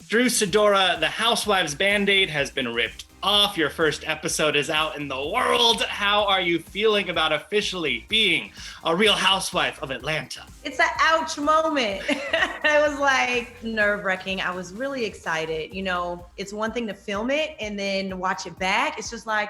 Drew Sidora, the Housewives Band-Aid has been ripped off. Your first episode is out in the world. How are you feeling about officially being a Real Housewife of Atlanta? It's an ouch moment. It was like nerve-wracking. I was really excited. You know, it's one thing to film it and then watch it back. It's just like,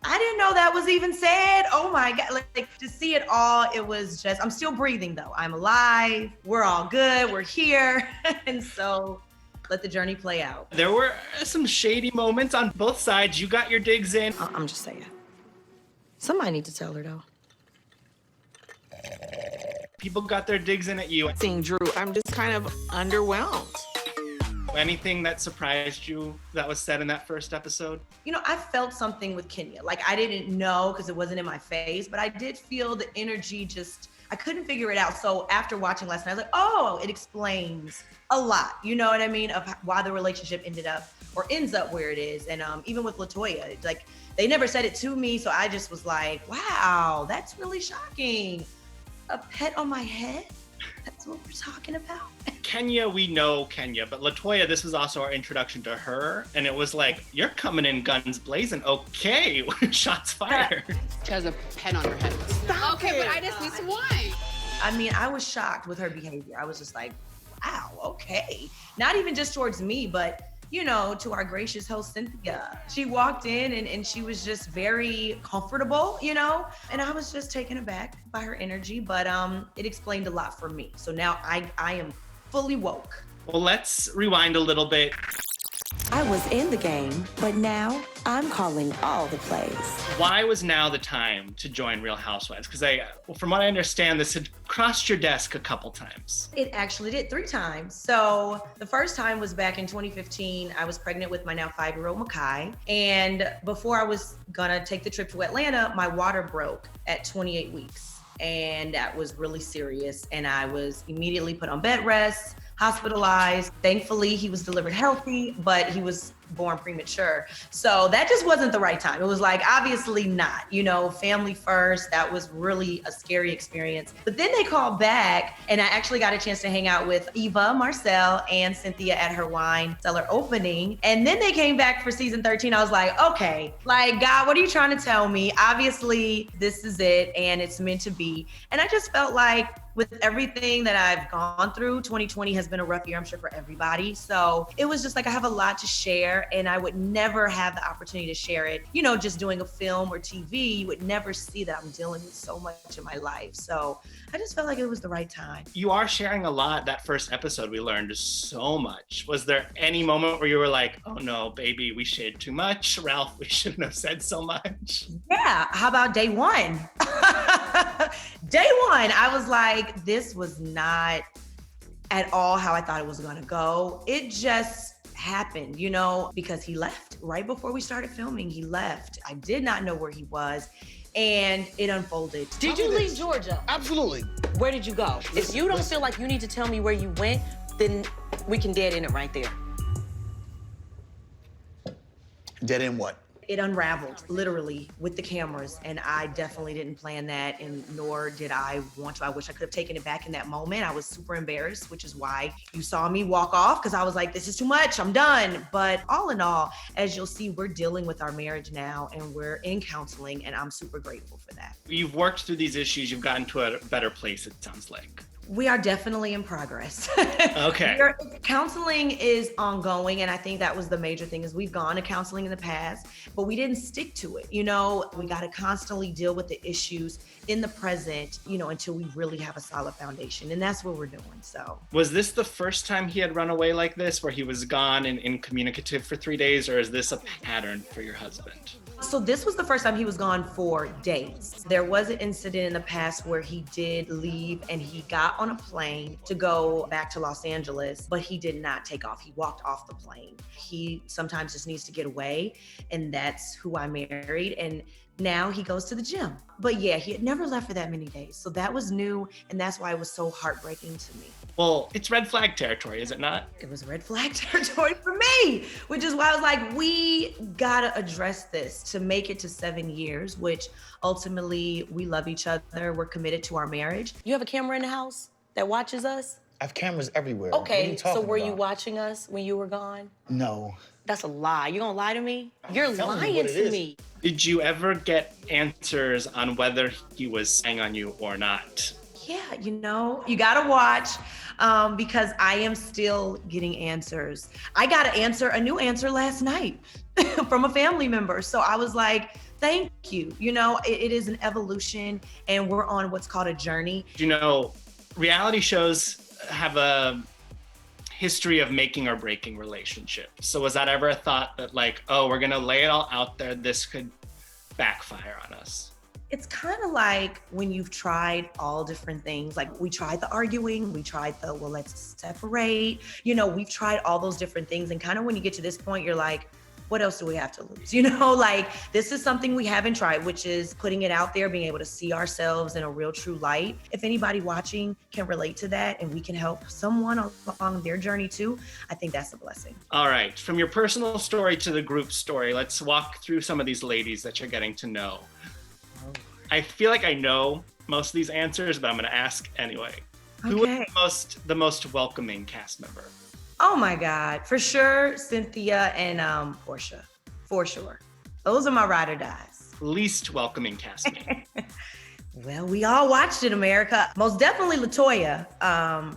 I didn't know that was even said. Oh my God, like to see it all, it was just, I'm still breathing though. I'm alive, we're all good, we're here. And so let the journey play out. There were some shady moments on both sides. You got your digs in. I'm just saying. Somebody need to tell her though. People got their digs in at you. Seeing Drew, I'm just kind of underwhelmed. Anything that surprised you that was said in that first episode? You know, I felt something with Kenya. Like I didn't know because it wasn't in my face, but I did feel the energy just, I couldn't figure it out. So after watching last night, I was like, oh, it explains a lot. You know what I mean? Of why the relationship ended up or ends up where it is. And even with LaToya, like they never said it to me. So I just was like, wow, that's really shocking. A pet on my head? That's what we're talking about. Kenya, we know Kenya, but LaToya, this was also our introduction to her. And it was like, you're coming in guns blazing. Okay, shots fired. She has a pen on her head. Stop okay, it. but I just need some wine. I mean, I was shocked with her behavior. I was just like, wow, okay. Not even just towards me, but you know, to our gracious host, Cynthia. She walked in and she was just very comfortable, you know? And I was just taken aback by her energy, but it explained a lot for me. So now I am fully woke. Well, let's rewind a little bit. I was in the game, but now I'm calling all the plays. Why was now the time to join Real Housewives? Because from what I understand, this had crossed your desk a couple times. It actually did 3 times. So the first time was back in 2015. I was pregnant with my now 5-year-old Makai. And before I was gonna take the trip to Atlanta, my water broke at 28 weeks. And that was really serious. And I was immediately put on bed rest, hospitalized. Thankfully, he was delivered healthy, but he was born premature. So that just wasn't the right time. It was like, obviously not, you know, family first. That was really a scary experience. But then they called back and I actually got a chance to hang out with Eva, Marcel, and Cynthia at her wine cellar opening. And then they came back for season 13. I was like, okay, like, God, what are you trying to tell me? Obviously, this is it and it's meant to be. And I just felt like with everything that I've gone through, 2020 has been a rough year, I'm sure, for everybody. So it was just like, I have a lot to share and I would never have the opportunity to share it. You know, just doing a film or TV, you would never see that I'm dealing with so much in my life. So I just felt like it was the right time. You are sharing a lot. That first episode, we learned so much. Was there any moment where you were like, oh no, baby, we shared too much? Ralph, we shouldn't have said so much. Yeah, how about day one? Day one, I was like, this was not at all how I thought it was gonna go. It just happened, you know, because he left right before we started filming. He left. I did not know where he was and it unfolded. Did you leave Georgia? Absolutely. Where did you go? If you don't feel like you need to tell me where you went, then we can dead end it right there. Dead end what? It unraveled literally with the cameras and I definitely didn't plan that and nor did I want to. I wish I could have taken it back in that moment. I was super embarrassed, which is why you saw me walk off because I was like, this is too much, I'm done. But all in all, as you'll see, we're dealing with our marriage now and we're in counseling and I'm super grateful for that. You've worked through these issues. You've gotten to a better place, it sounds like. We are definitely in progress. Okay. Counseling is ongoing, and I think that was the major thing is we've gone to counseling in the past, but we didn't stick to it. You know, we got to constantly deal with the issues in the present, you know, until we really have a solid foundation, and that's what we're doing, so. Was this the first time he had run away like this, where he was gone and incommunicative for 3 days, or is this a pattern for your husband? So this was the first time he was gone for days. There was an incident in the past where he did leave and he got on a plane to go back to Los Angeles, but he did not take off. He walked off the plane. He sometimes just needs to get away, and that's who I married. And now he goes to the gym. But yeah, he had never left for that many days. So that was new, and that's why it was so heartbreaking to me. Well, it's red flag territory, is it not? It was red flag territory for me, which is why I was like, we gotta address this to make it to 7 years, which ultimately we love each other. We're committed to our marriage. You have a camera in the house that watches us? I have cameras everywhere. What are Okay, you so talking were you about? watching us when you were gone? No. That's a lie. You gonna lie to me? You're telling you lying what it to is. me. Did you ever get answers on whether he was staying on you or not? Yeah, you gotta watch because I am still getting answers. I got a new answer last night from a family member. So I was like, thank you. It is an evolution and we're on what's called a journey. Reality shows have a history of making or breaking relationships. So was that ever a thought that like, oh, we're gonna lay it all out there, this could backfire on us? It's kind of like when you've tried all different things. Like we tried the arguing, we tried well, let's separate. We've tried all those different things. And kind of when you get to this point, you're like, what else do we have to lose? Like this is something we haven't tried, which is putting it out there, being able to see ourselves in a real true light. If anybody watching can relate to that and we can help someone along their journey too, I think that's a blessing. All right, from your personal story to the group story, let's walk through some of these ladies that you're getting to know. I feel like I know most of these answers, but I'm gonna ask anyway. Okay. Who was the most welcoming cast member? Oh my God, for sure, Cynthia and Portia, for sure. Those are my ride or dies. Least welcoming castmate. Well, we all watched it, America. Most definitely LaToya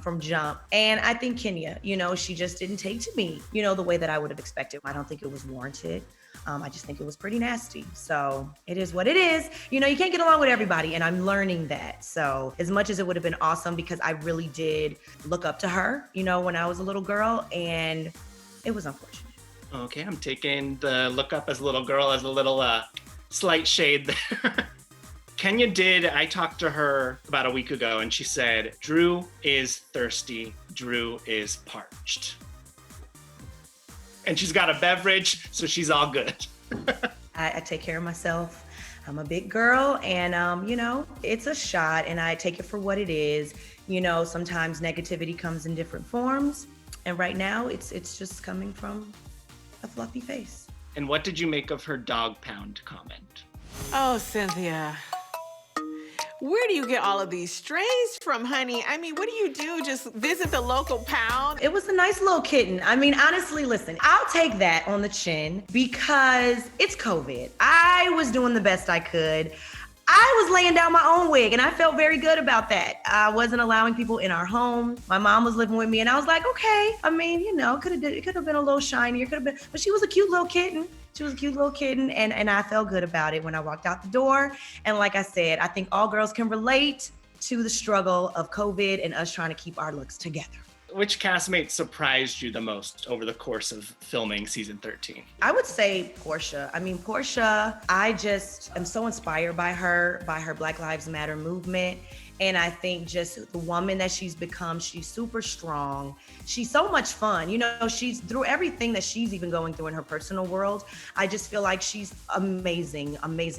from Jump. And I think Kenya, she just didn't take to me, the way that I would have expected. I don't think it was warranted. I just think it was pretty nasty. So it is what it is. You can't get along with everybody, and I'm learning that. So as much as it would have been awesome, because I really did look up to her, when I was a little girl, and it was unfortunate. Okay, I'm taking the look up as a little girl as a little slight shade there. I talked to her about a week ago, and she said, Drew is thirsty, Drew is parched. And she's got a beverage, so she's all good. I take care of myself. I'm a big girl, and it's a shot, and I take it for what it is. Sometimes negativity comes in different forms, and right now it's just coming from a fluffy face. And what did you make of her dog pound comment? Oh, Cynthia. Where do you get all of these strays from, honey? I mean, what do you do? Just visit the local pound? It was a nice little kitten. I mean, honestly, listen, I'll take that on the chin because it's COVID. I was doing the best I could. I was laying down my own wig, and I felt very good about that. I wasn't allowing people in our home. My mom was living with me, and I was like, okay. I mean, it could have been a little shinier, but she was a cute little kitten. She was a cute little kitten, and I felt good about it when I walked out the door. And like I said, I think all girls can relate to the struggle of COVID and us trying to keep our looks together. Which castmate surprised you the most over the course of filming season 13? I would say Portia. I mean, Portia, I just am so inspired by her Black Lives Matter movement. And I think just the woman that she's become, she's super strong. She's so much fun. She's through everything that she's even going through in her personal world. I just feel like she's amazing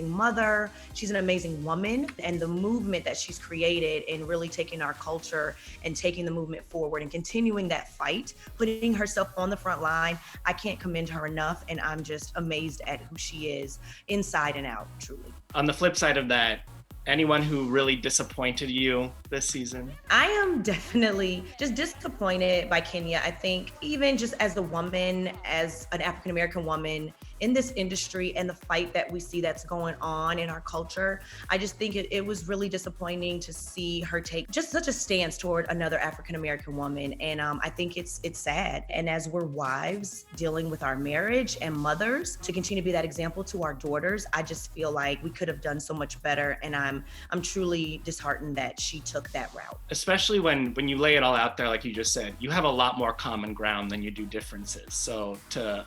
mother. She's an amazing woman. And the movement that she's created and really taking our culture and taking the movement forward and continuing that fight, putting herself on the front line, I can't commend her enough. And I'm just amazed at who she is inside and out, truly. On the flip side of that, anyone who really disappointed you this season? I am definitely just disappointed by Kenya. I think even just as a woman, as an African-American woman in this industry and the fight that we see that's going on in our culture, I just think it was really disappointing to see her take just such a stance toward another African-American woman. And I think it's sad. And as we're wives dealing with our marriage and mothers, to continue to be that example to our daughters, I just feel like we could have done so much better. And I'm truly disheartened that she took that route. Especially when you lay it all out there, like you just said, you have a lot more common ground than you do differences. So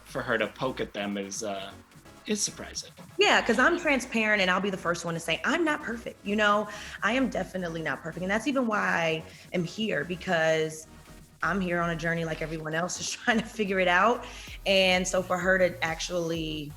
for her to poke at them is surprising. Yeah, because I'm transparent and I'll be the first one to say, I'm not perfect. I am definitely not perfect. And that's even why I'm here, because I'm here on a journey like everyone else is trying to figure it out. And so for her to actually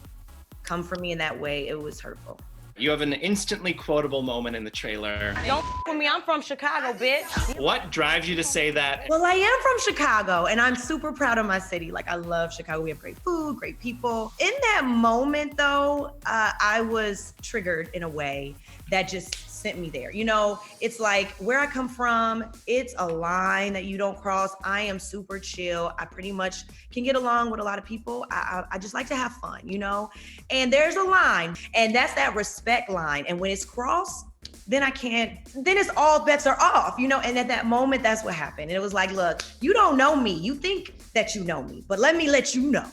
come for me in that way, it was hurtful. You have an instantly quotable moment in the trailer. Don't with me, I'm from Chicago, bitch. What drives you to say that? Well, I am from Chicago and I'm super proud of my city. Like, I love Chicago. We have great food, great people. In that moment though, I was triggered in a way that just sent me there. You know, it's like where I come from, it's a line that you don't cross. I am super chill. I pretty much can get along with a lot of people. I just like to have fun, you know? And there's a line, and that's that respect line. And when it's crossed, then it's all bets are off, you know? And at that moment, that's what happened. And it was like, look, you don't know me. You think that you know me, but let me let you know.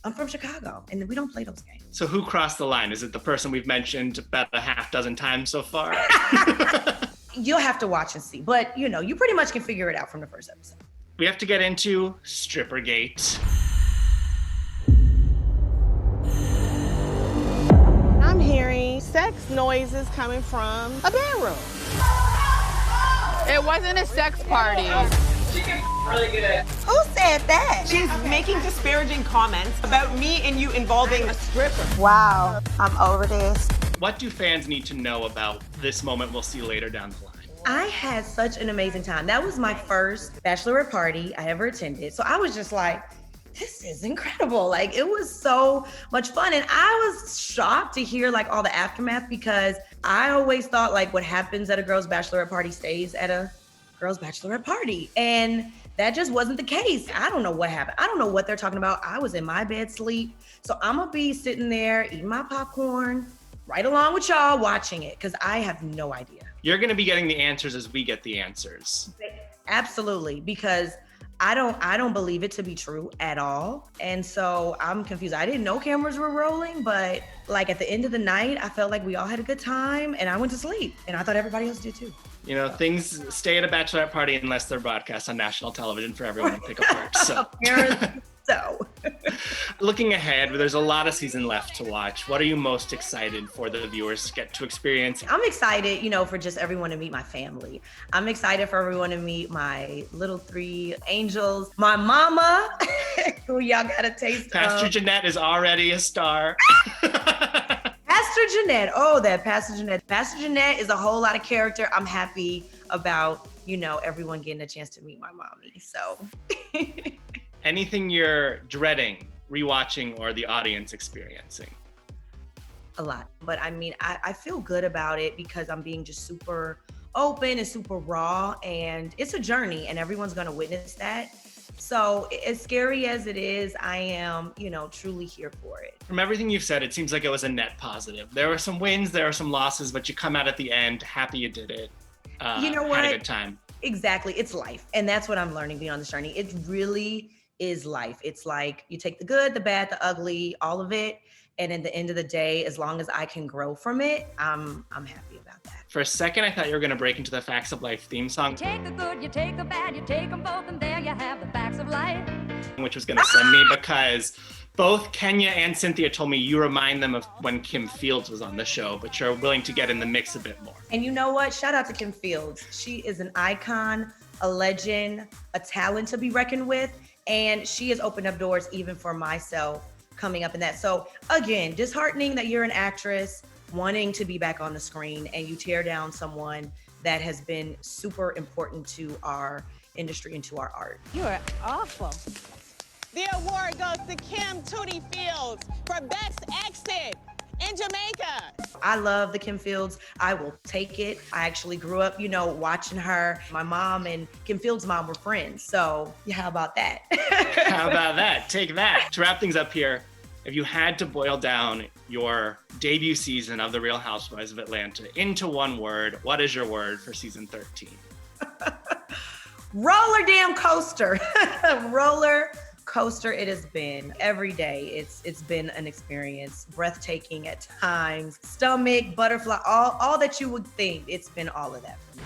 I'm from Chicago, and we don't play those games. So who crossed the line? Is it the person we've mentioned about a half dozen times so far? You'll have to watch and see, but you know, you pretty much can figure it out from the first episode. We have to get into Strippergate. I'm hearing sex noises coming from a bedroom. It wasn't a sex party. Who said that? She's making disparaging comments about me and you involving a stripper. Wow, I'm over this. What do fans need to know about this moment we'll see later down the line? I had such an amazing time. That was my first bachelorette party I ever attended. So I was just like, this is incredible. Like, it was so much fun. And I was shocked to hear like all the aftermath, because I always thought like what happens at a girl's bachelorette party stays at a girl's bachelorette party. And that just wasn't the case. I don't know what happened. I don't know what they're talking about. I was in my bed sleep. So I'm gonna be sitting there eating my popcorn right along with y'all watching it, because I have no idea. You're going to be getting the answers as we get the answers. Absolutely, because I don't believe it to be true at all. And so I'm confused. I didn't know cameras were rolling, but like at the end of the night, I felt like we all had a good time and I went to sleep, and I thought everybody else did too. You know, things stay at a bachelorette party unless they're broadcast on national television for everyone to pick apart. So. Apparently so. Looking ahead, there's a lot of season left to watch. What are you most excited for the viewers to get to experience? I'm excited, you know, for just everyone to meet my family. I'm excited for everyone to meet my little 3 angels, my mama, who y'all got a taste Pastor of. Jeanette is already a star. Pastor Jeanette. Oh, that Pastor Jeanette. Pastor Jeanette is a whole lot of character. I'm happy about, you know, everyone getting a chance to meet my mommy. So. Anything you're dreading, rewatching, or the audience experiencing? A lot. But I mean, I feel good about it because I'm being just super open and super raw, and it's a journey and everyone's going to witness that. So as scary as it is, I am, you know, truly here for it. From everything you've said, it seems like it was a net positive. There were some wins, there were some losses, but you come out at the end happy you did it. You know what? Had a good time. Exactly. It's life. And that's what I'm learning being on this journey. It really is life. It's like you take the good, the bad, the ugly, all of it. And at the end of the day, as long as I can grow from it, I'm happy about that. For a second, I thought you were going to break into the Facts of Life theme song. Take the good, you take the bad, you take them both, and there you have the facts of life. Which was going to send me, because both Kenya and Cynthia told me you remind them of when Kim Fields was on the show, but you're willing to get in the mix a bit more. And you know what? Shout out to Kim Fields. She is an icon, a legend, a talent to be reckoned with. And she has opened up doors even for myself coming up in that. So again, disheartening that you're an actress wanting to be back on the screen and you tear down someone that has been super important to our industry and to our art. You are awful. The award goes to Kim Tootie Fields for Best Exit in Jamaica. I love the Kim Fields. I will take it. I actually grew up, you know, watching her. My mom and Kim Fields' mom were friends. So yeah, how about that? How about that? Take that. To wrap things up here, if you had to boil down your debut season of The Real Housewives of Atlanta into one word, what is your word for season 13? Roller damn coaster. Roller coaster it has been. Every day it's been an experience, breathtaking at times, stomach, butterfly, all that you would think. It's been all of that for me.